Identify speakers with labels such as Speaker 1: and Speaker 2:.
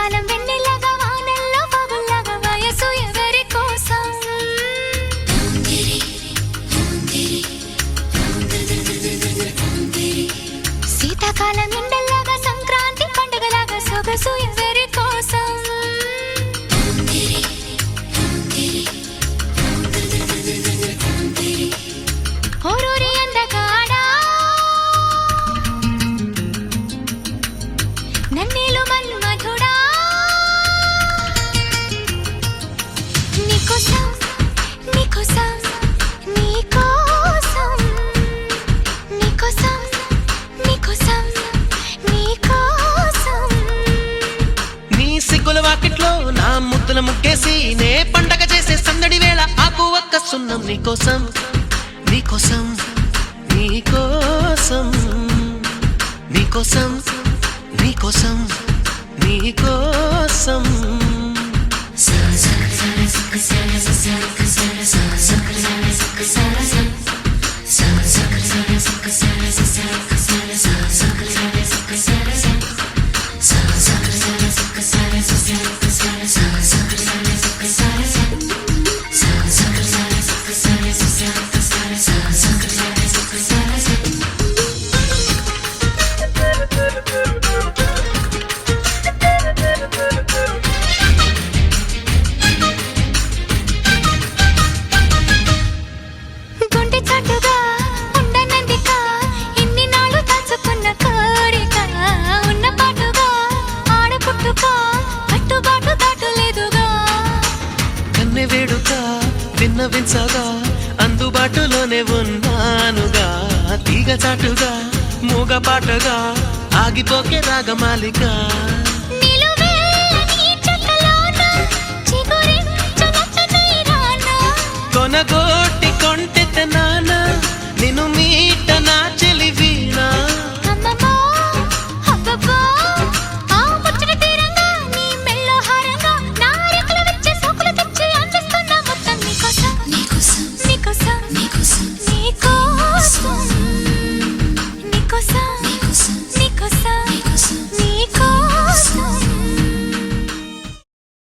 Speaker 1: శీతాకాలం వెన్నెలగా వానల్లో పగుల్లాగా వయసు ఎవరి కోసం శీతాకాలం ఎండల్లాగా సంక్రాంతి పండుగలాగా సొగసు ఎవరి కోసం ఓరూరి అందగాడా నన్నేలు మన్మధుడా నీకోసం నీకోసం నీకోసం నీకోసం నీకోసం నీకోసం
Speaker 2: నీ సిగ్గుల వాకిట్లో నా ముద్దుల ముగ్గేసి నే పండగ చేసే సందడి వేళ ఆకు ఒక్క సున్నం నీకోసం నీకోసం నీకోసం నీకోసం నీకోసం నీకోసం
Speaker 1: గుండె చాటుగా ఉండనందిక ఇన్ని నాళ్ళు దాచుకున్న కోరిక ఉన్న పాటుగా ఆడపుట్టుక కట్టుబాటు దాటలేదుగా
Speaker 2: కన్నె వేడుక విన్నవించగా అందుబాటులోనే ఉన్నానుగా తీగ చాటుగా మూగ పాటగా ఆగిపోకే రాగమాలిక
Speaker 1: నిలువెల్లని చెక్కలోన చిగురించు నచ్చని రానా
Speaker 2: కొనగోటి కొంటెత నాన్న నిన్ను మీట